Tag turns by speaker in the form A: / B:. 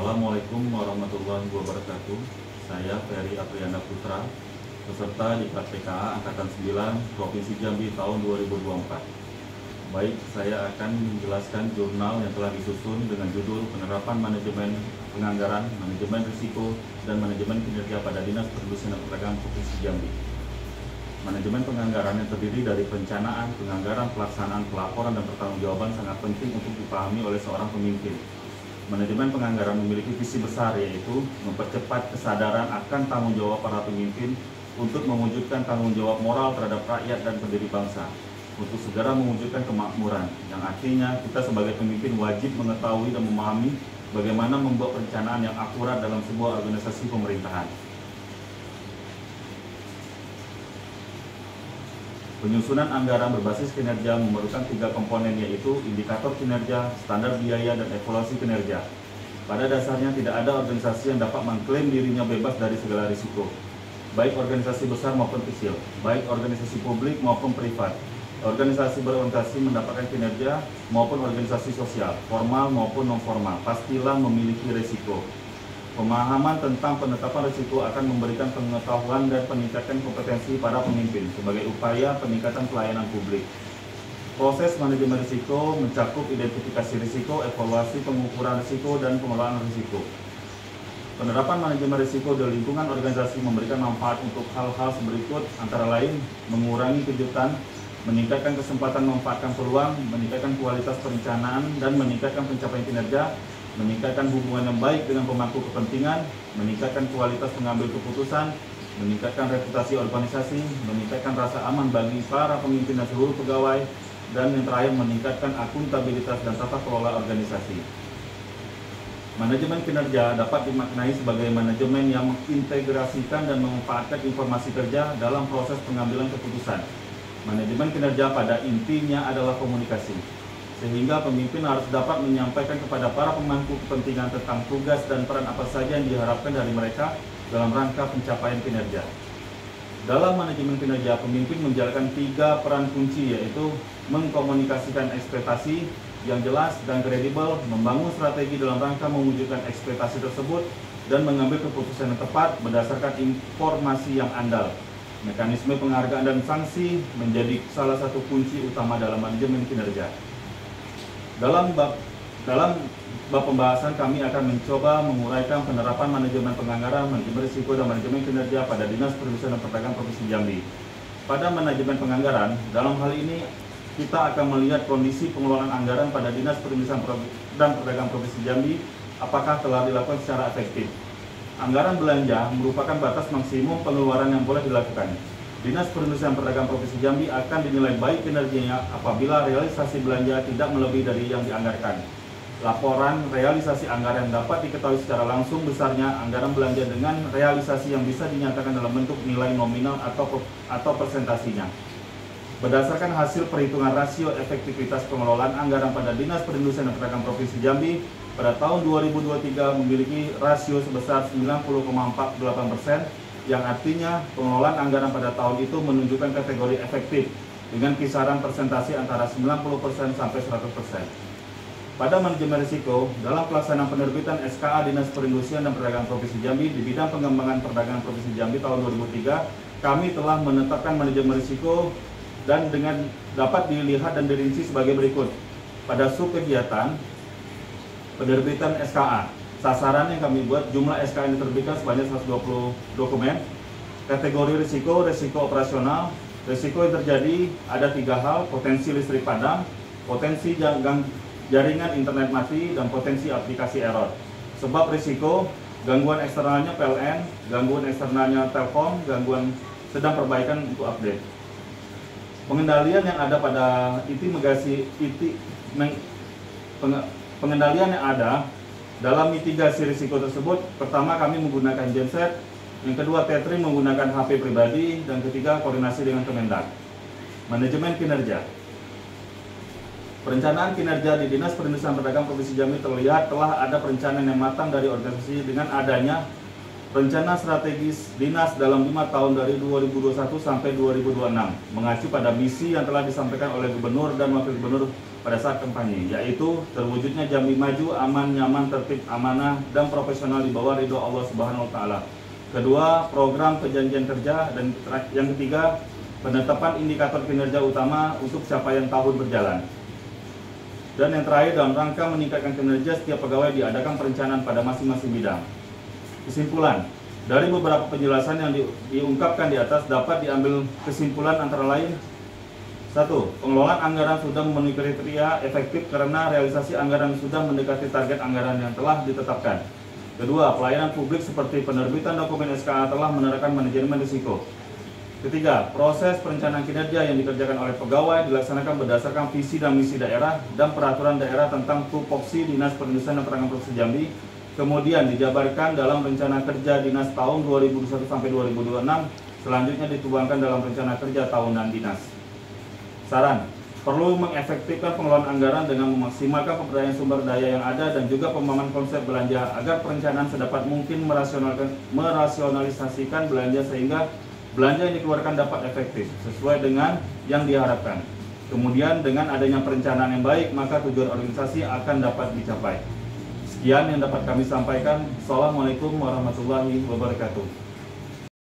A: Assalamualaikum warahmatullahi wabarakatuh. Saya Ferry Aprianda Putra, peserta di PKA Angkatan 9 Provinsi Jambi tahun 2024. Baik, saya akan menjelaskan jurnal yang telah disusun dengan judul Penerapan Manajemen Penganggaran, Manajemen Risiko, dan Manajemen Kinerja pada Dinas Perindustrian dan Perdagangan Provinsi Jambi. Manajemen penganggaran yang terdiri dari perencanaan, penganggaran, pelaksanaan, pelaporan, dan pertanggungjawaban sangat penting untuk dipahami oleh seorang pemimpin. Manajemen penganggaran memiliki visi besar, yaitu mempercepat kesadaran akan tanggung jawab para pemimpin untuk mewujudkan tanggung jawab moral terhadap rakyat dan pendiri bangsa, untuk segera mewujudkan kemakmuran, yang artinya kita sebagai pemimpin wajib mengetahui dan memahami bagaimana membuat perencanaan yang akurat dalam sebuah organisasi pemerintahan. Penyusunan anggaran berbasis kinerja memerlukan 3 komponen, yaitu indikator kinerja, standar biaya, dan evaluasi kinerja. Pada dasarnya tidak ada organisasi yang dapat mengklaim dirinya bebas dari segala risiko, baik organisasi besar maupun kecil, baik organisasi publik maupun privat, organisasi berorientasi mendapatkan kinerja maupun organisasi sosial, formal maupun non-formal, pastilah memiliki risiko. Pemahaman tentang penetapan risiko akan memberikan pengetahuan dan peningkatan kompetensi para pemimpin sebagai upaya peningkatan pelayanan publik. Proses manajemen risiko mencakup identifikasi risiko, evaluasi pengukuran risiko, dan pengelolaan risiko. Penerapan manajemen risiko di lingkungan organisasi memberikan manfaat untuk hal-hal berikut, antara lain mengurangi kejutan, meningkatkan kesempatan memanfaatkan peluang, meningkatkan kualitas perencanaan, dan meningkatkan pencapaian kinerja, meningkatkan hubungan yang baik dengan pemangku kepentingan, meningkatkan kualitas pengambil keputusan, meningkatkan reputasi organisasi, meningkatkan rasa aman bagi para pemimpin dan seluruh pegawai, dan yang terakhir meningkatkan akuntabilitas dan tata kelola organisasi. Manajemen kinerja dapat dimaknai sebagai manajemen yang mengintegrasikan dan memanfaatkan informasi kerja dalam proses pengambilan keputusan. Manajemen kinerja pada intinya adalah komunikasi, sehingga pemimpin harus dapat menyampaikan kepada para pemangku kepentingan tentang tugas dan peran apa saja yang diharapkan dari mereka dalam rangka pencapaian kinerja. Dalam manajemen kinerja, pemimpin menjalankan 3 peran kunci, yaitu mengkomunikasikan ekspektasi yang jelas dan kredibel, membangun strategi dalam rangka mewujudkan ekspektasi tersebut, dan mengambil keputusan yang tepat berdasarkan informasi yang andal. Mekanisme penghargaan dan sanksi menjadi salah satu kunci utama dalam manajemen kinerja. Dalam bab pembahasan kami akan mencoba menguraikan penerapan manajemen penganggaran, manajemen risiko, dan manajemen kinerja pada Dinas Perindustrian dan Perdagangan Provinsi Jambi. Pada manajemen penganggaran, dalam hal ini kita akan melihat kondisi pengelolaan anggaran pada Dinas Perindustrian dan Perdagangan Provinsi Jambi, apakah telah dilakukan secara efektif. Anggaran belanja merupakan batas maksimum pengeluaran yang boleh dilakukan. Dinas Perindustrian Perdagangan Provinsi Jambi akan dinilai baik kinerjanya apabila realisasi belanja tidak melebihi dari yang dianggarkan. Laporan realisasi anggaran dapat diketahui secara langsung besarnya anggaran belanja dengan realisasi yang bisa dinyatakan dalam bentuk nilai nominal atau persentasinya. Berdasarkan hasil perhitungan rasio efektivitas pengelolaan anggaran pada Dinas Perindustrian dan Perdagangan Provinsi Jambi pada tahun 2023 memiliki rasio sebesar 90,48%, yang artinya pengelolaan anggaran pada tahun itu menunjukkan kategori efektif dengan kisaran persentase antara 90% sampai 100%. Pada manajemen risiko, dalam pelaksanaan penerbitan SKA Dinas Perindustrian dan Perdagangan Provinsi Jambi di bidang pengembangan perdagangan Provinsi Jambi tahun 2003, kami telah menetapkan manajemen risiko dan dengan dapat dilihat dan dirinci sebagai berikut. Pada sub kegiatan penerbitan SKA, sasaran yang kami buat, jumlah SK yang diterbitkan sebanyak 120 dokumen. Kategori risiko, risiko operasional. Risiko yang terjadi ada 3 hal: potensi listrik padam, potensi jaringan internet mati, dan potensi aplikasi error. Sebab risiko, gangguan eksternalnya PLN, gangguan eksternalnya Telkom, gangguan sedang perbaikan untuk update. Pengendalian yang ada pada pengendalian yang ada dalam mitigasi risiko tersebut, pertama kami menggunakan genset, yang kedua tethering menggunakan HP pribadi, dan ketiga koordinasi dengan Kemendak. Manajemen kinerja. Perencanaan kinerja di Dinas Perindustrian Perdagangan Provinsi Jambi terlihat telah ada perencanaan yang matang dari organisasi dengan adanya Rencana strategis dinas dalam 5 tahun dari 2021 sampai 2026 mengacu pada misi yang telah disampaikan oleh Gubernur dan Wakil Gubernur pada saat kampanye, yaitu terwujudnya Jambi maju, aman, nyaman, tertib, amanah, dan profesional di bawah ridho Allah Subhanahu wa Ta'ala. Kedua, program perjanjian kerja, dan yang ketiga, penetapan indikator kinerja utama untuk capaian tahun berjalan. Dan yang terakhir, dalam rangka meningkatkan kinerja setiap pegawai diadakan perencanaan pada masing-masing bidang. Kesimpulan, dari beberapa penjelasan yang diungkapkan di atas dapat diambil kesimpulan antara lain: 1. Pengelolaan anggaran sudah memenuhi kriteria efektif karena realisasi anggaran sudah mendekati target anggaran yang telah ditetapkan. Kedua, pelayanan publik seperti penerbitan dokumen SKA telah menerapkan manajemen risiko. Ketiga, proses perencanaan kinerja yang dikerjakan oleh pegawai dilaksanakan berdasarkan visi dan misi daerah dan peraturan daerah tentang tupoksi Dinas Perindustrian dan Perdagangan Provinsi Jambi, kemudian dijabarkan dalam rencana kerja dinas tahun 2021 sampai 2026, selanjutnya dituangkan dalam rencana kerja tahunan dinas. Saran, perlu mengefektifkan pengelolaan anggaran dengan memaksimalkan pemberdayaan sumber daya yang ada dan juga pemahaman konsep belanja agar perencanaan sedapat mungkin merasionalisasikan belanja sehingga belanja yang dikeluarkan dapat efektif sesuai dengan yang diharapkan. Kemudian dengan adanya perencanaan yang baik, maka tujuan organisasi akan dapat dicapai. Sekian yang dapat kami sampaikan. Assalamualaikum warahmatullahi wabarakatuh.